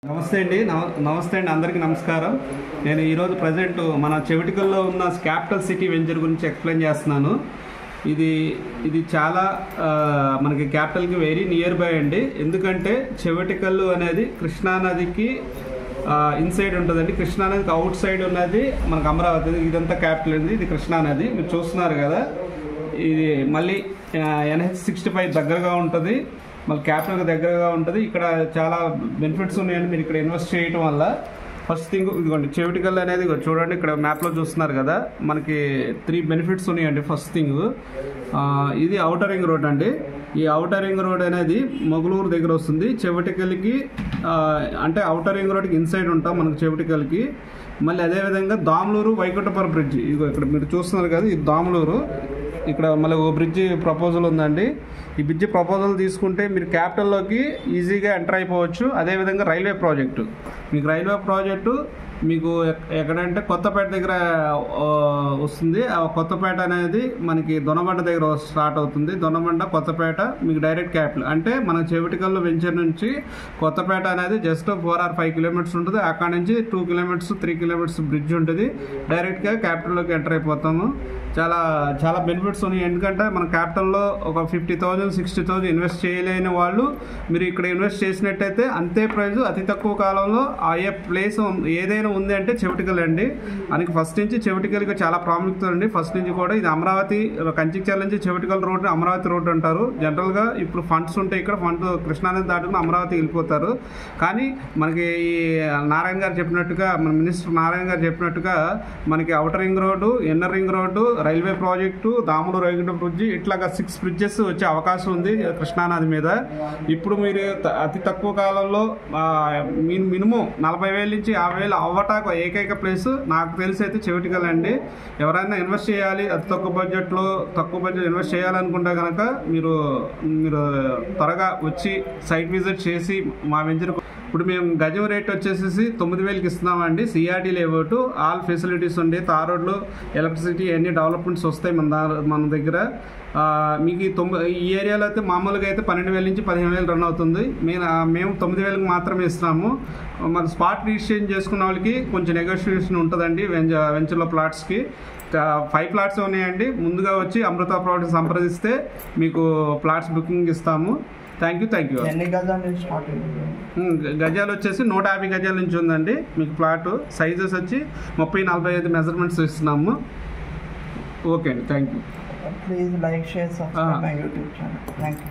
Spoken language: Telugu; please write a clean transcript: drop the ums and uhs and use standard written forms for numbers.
నమస్తే అండి అందరికీ నమస్కారం. నేను ఈరోజు ప్రజెంట్ మన చెవిటికల్లో ఉన్న క్యాపిటల్ సిటీ వెంచర్ గురించి ఎక్స్ప్లెయిన్ చేస్తున్నాను. ఇది చాలా మనకి క్యాపిటల్కి వెరీ నియర్ బై అండి. ఎందుకంటే చెవిటికల్లు అనేది కృష్ణానదికి ఇన్సైడ్ ఉంటుందండి. కృష్ణానదికి అవుట్ సైడ్ ఉన్నది మనకు అమరావతి. ఇదంతా క్యాపిటల్ అండి. ఇది కృష్ణానది మీరు చూస్తున్నారు కదా. ఇది మళ్ళీ NH65 దగ్గరగా ఉంటుంది, మళ్ళీ క్యాపిటల్కి దగ్గరగా ఉంటుంది. ఇక్కడ చాలా బెనిఫిట్స్ ఉన్నాయండి మీరు ఇక్కడ ఇన్వెస్ట్ చేయడం వల్ల. ఫస్ట్ థింగ్ ఇదిగోండి, చెవిటికల్ అనేది చూడండి, ఇక్కడ మ్యాప్లో చూస్తున్నారు కదా, మనకి 3 బెనిఫిట్స్ ఉన్నాయండి. ఫస్ట్ థింగ్ ఇది ఔటర్ రింగ్ రోడ్ అండి. ఈ ఔటర్ రింగ్ రోడ్ అనేది మొగలూరు దగ్గర వస్తుంది. చెవిటికల్కి అంటే ఔటర్ రింగ్ రోడ్కి ఇన్సైడ్ ఉంటాం మనకు చెవిటికల్కి. మళ్ళీ అదేవిధంగా దాములూరు వైకుంఠపురం బ్రిడ్జ్, ఇదిగో ఇక్కడ మీరు చూస్తున్నారు కదా, ఇది దాములూరు. ఇక్కడ మళ్ళీ ఓ బ్రిడ్జి ప్రపోజల్ ఉందండి. ఈ బ్రిడ్జి ప్రపోజల్ తీసుకుంటే మీరు క్యాపిటల్లోకి ఈజీగా ఎంటర్ అయిపోవచ్చు. అదేవిధంగా రైల్వే ప్రాజెక్టు, మీకు రైల్వే ప్రాజెక్టు మీకు ఎక్కడంటే కొత్తపేట దగ్గర వస్తుంది. ఆ కొత్తపేట అనేది మనకి దొనబండ దగ్గర స్టార్ట్ అవుతుంది. దొనబండ కొత్తపేట మీకు డైరెక్ట్ క్యాపిటల్. అంటే మన చెవిటికల్లో వెంచర్ నుంచి కొత్తపేట అనేది జస్ట్ 4 or 5 కిలోమీటర్స్ ఉంటుంది. అక్కడ నుంచి 2 కిలోమీటర్స్ 3 కిలోమీటర్స్ బ్రిడ్జ్ ఉంటుంది. డైరెక్ట్గా క్యాపిటల్లోకి ఎంటర్ అయిపోతాము. చాలా బెనిఫిట్స్ ఉన్నాయి. ఎందుకంటే మన క్యాపిటల్లో ఒక 50,000 60,000 ఇన్వెస్ట్ చేయలేని వాళ్ళు మీరు ఇక్కడ ఇన్వెస్ట్ చేసినట్టయితే అంతే ప్రైస్ అతి తక్కువ కాలంలో అయ్యే ప్లేస్ ఏదైనా ఉంది అంటే చెవిటికల్ అండి. అందుకే ఫస్ట్ నుంచి చెవిటికల్కి చాలా ప్రాముఖ్యత అండి. ఫస్ట్ నుంచి కూడా ఇది అమరావతి కంచిక్చర్ల నుంచి చెవిటికల్ రోడ్ అమరావతి రోడ్ అంటారు. జనరల్గా ఇప్పుడు ఫండ్స్ ఉంటాయి ఇక్కడ, ఫండ్ కృష్ణానది దాటుకుని అమరావతి వెళ్ళిపోతారు. కానీ మనకి ఈ నారాయణ గారు చెప్పినట్టుగా, మన మినిస్టర్ నారాయణ గారు చెప్పినట్టుగా మనకి outer ring road, inner ring road, railway project, Damuluru Vaikunthapuram bridge, ఇట్లాగా 6 బ్రిడ్జెస్ వచ్చే అవకాశం ఉంది కృష్ణానది మీద. ఇప్పుడు మీరు అతి తక్కువ కాలంలో మినిమం 40,000 నుంచి 50,000 అవ్వటాకు ఏకైక ప్లేస్ నాకు తెలిసి అయితే చెవిటికల్ అండి. ఎవరైనా ఇన్వెస్ట్ చేయాలి అతి తక్కువ బడ్జెట్ ఇన్వెస్ట్ చేయాలనుకుంటే కనుక మీరు త్వరగా వచ్చి సైట్ విజిట్ చేసి మా వెంచర్. ఇప్పుడు మేము గజం రేట్ వచ్చేసి 9,000కి ఇస్తున్నామండి. CRD లేఅవుట్, ఆల్ ఫెసిలిటీస్ ఉండి, తార్ రోడ్లు, ఎలక్ట్రిసిటీ, అన్ని డెవలప్మెంట్స్ వస్తాయి మన దగ్గర. మీకు ఈ ఏరియాలో అయితే మామూలుగా అయితే 12,000 నుంచి 15,000 రన్ అవుతుంది. మేము 9,000కి మాత్రమే ఇస్తున్నాము. మన స్పాట్ రిజిస్ట్రేషన్ చేసుకున్న వాళ్ళకి కొంచెం నెగోషియేషన్ ఉంటుందండి. వెంచర్లో ప్లాట్స్కి 5 ప్లాట్స్ ఉన్నాయండి. ముందుగా వచ్చి అమృత ప్లాట్స్ సంప్రదిస్తే మీకు ప్లాట్స్ బుకింగ్ ఇస్తాము. Thank you. గజాలు వచ్చేసి 150 గజాల నుంచి ఉందండి మీకు ప్లాట్. సైజెస్ వచ్చి 30-45 మెజర్మెంట్స్ ఇస్తున్నాము. ఓకే అండి, thank you. Please like, share, subscribe my YouTube channel. Thank you.